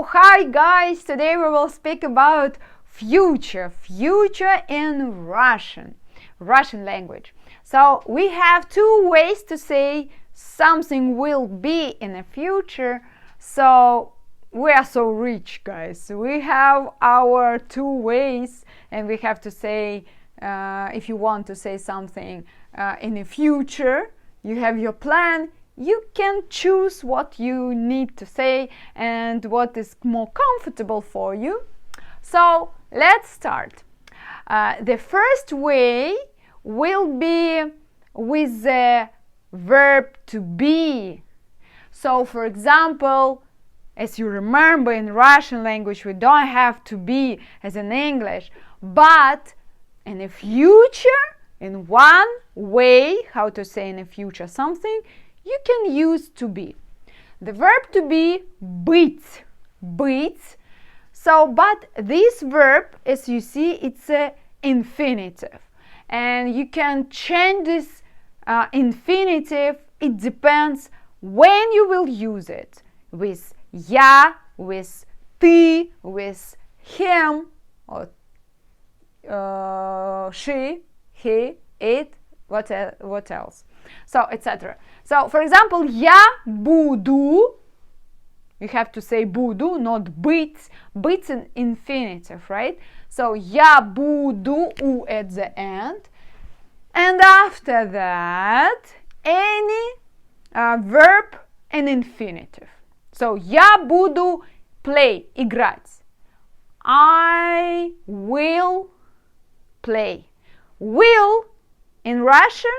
Hi guys, today we will speak about future in Russian language. So we have two ways to say something will be in the future. So we are so rich, guys. We have our two ways, and we have to say if you want to say something in the future, you have your plan. You can choose what you need to say and what is more comfortable for you. So let's start. The first way will be with the verb to be. So for example, as you remember, in Russian language we don't have to be as in English, but in the future, in one way how to say in the future something, you can use to be. The verb to be, быть. So, but this verb, as you see, it's an infinitive. And you can change this infinitive. It depends when you will use it. With я, with ты, with him, or she, he, it, what else? So, etc. So, for example, я буду, you have to say буду, not быть. Быть an infinitive, right? So, я буду, u at the end. And after that, any verb an infinitive. So, я буду play, играть. I will play. Will in Russian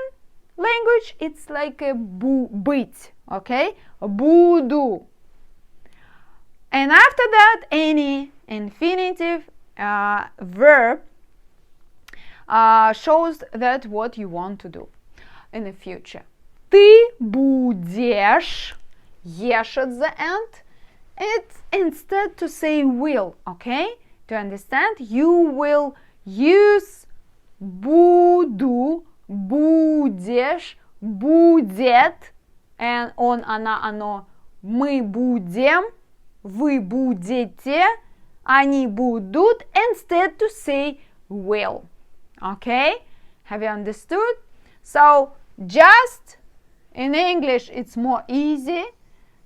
language, it's like a быть, okay? Буду. And after that, any infinitive verb shows that what you want to do in the future. Ты будешь, ешь at the end. It's instead to say will, okay? To understand, you will use буду, будешь, будет, and он, она, оно, мы будем, вы будете, они будут, instead to say will. Okay? Have you understood? So, just in English it's more easy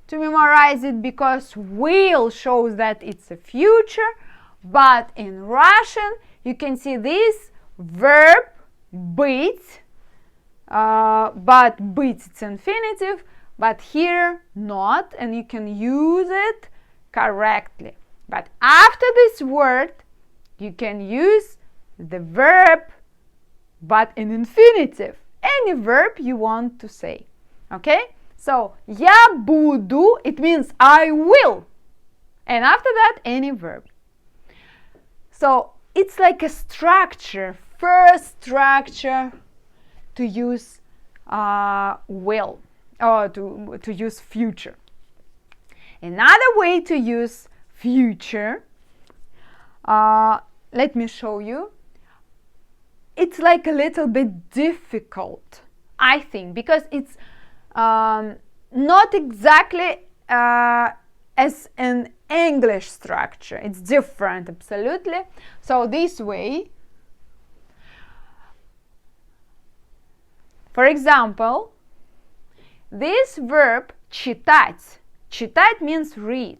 to memorize it because will shows that it's a future, but in Russian you can see this verb быть, but быть it's infinitive, but here not, and you can use it correctly. But after this word you can use the verb but in infinitive, any verb you want to say. Okay? So я буду, it means I will, and after that any verb. So it's like a structure, first structure to use will, or to use future. Another way to use future, let me show you. It's like a little bit difficult, I think, because it's not exactly as an English structure. It's different, absolutely. So this way, for example, this verb читать. Читать means read.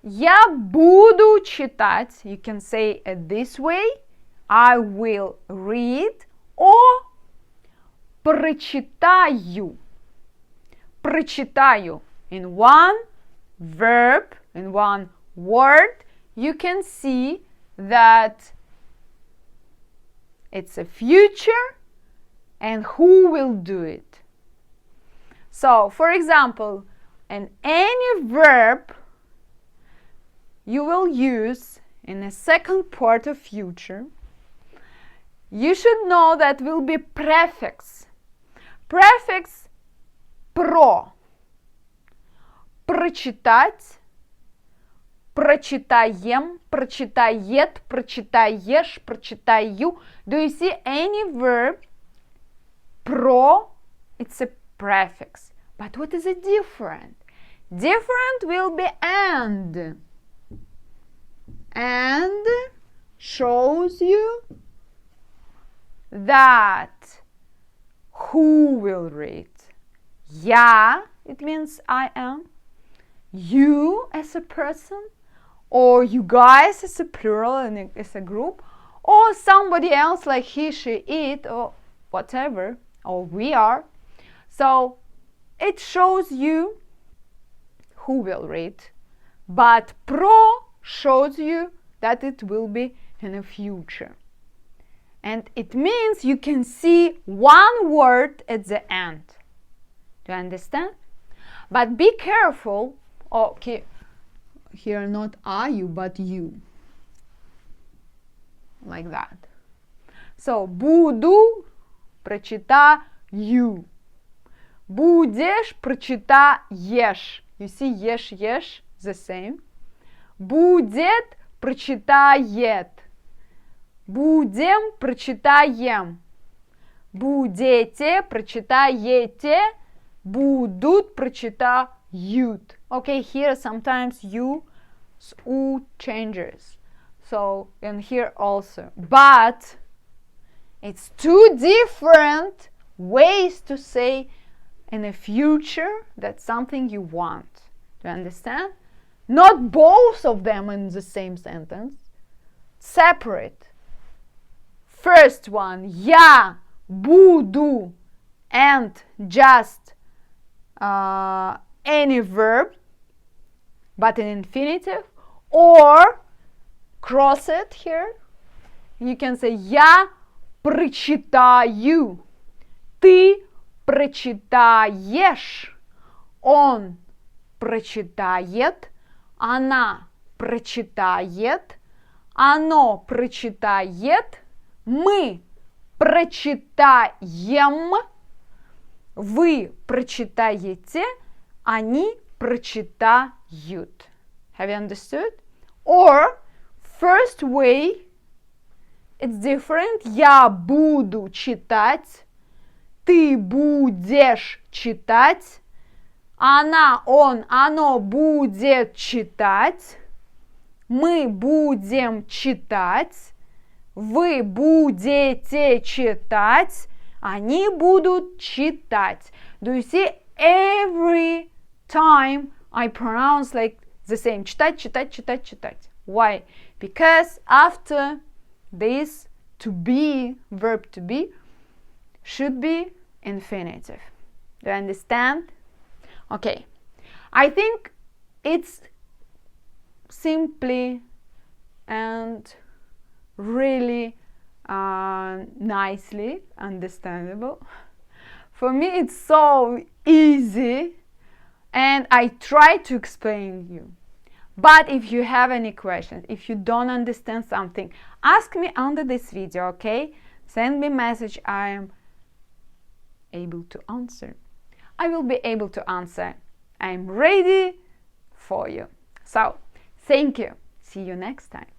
Я буду читать. You can say it this way. I will read. Or прочитаю. Прочитаю. In one verb, in one word, you can see that it's a future and who will do it. So, for example, in any verb you will use in the second part of future, you should know that will be prefix. Prefix про. Прочитать, прочитаем, прочитает, прочитаешь, прочитаю. Do you see any verb? Про, it's a prefix. But what is it different? Different will be and. And shows you that who will read. Я, it means I am. You as a person, or you guys as a plural and as a group, or somebody else like he, she, it, or whatever, or we are. So it shows you who will read, but pro shows you that it will be in the future. And it means you can see one word at the end. Do you understand? But be careful. Okay, here not are you, but you. Like that. So, буду, прочитаю. Будешь, прочитаешь. You see, ешь, the same. Будет, прочитает. Будем, прочитаем. Будете, прочитаете. Будут, прочитают. Okay, here sometimes you u changes. So, and here also. But it's two different ways to say in the future that's something you want. Do you understand? Not both of them in the same sentence. Separate. First one, я буду, and just any verb, but in infinitive, or cross it here. You can say я прочитаю, ты прочитаешь, он прочитает, она прочитает, оно прочитает, мы прочитаем, вы прочитаете, они прочитают. Have you understood? Or, first way, it's different. Я буду читать, ты будешь читать, она, он, оно будет читать, мы будем читать, вы будете читать, они будут читать. Do you see? Every time I pronounce like the same. Читать, читать, читать, читать. Why? Because after this to be, verb to be, should be infinitive. Do you understand? Okay. I think it's simply and really nicely understandable. For me, it's so easy, and I try to explain you. But if you have any questions, if you don't understand something, ask me under this video, okay? Send me a message. I am able to answer. I will be able to answer. I'm ready for you. So, thank you. See you next time.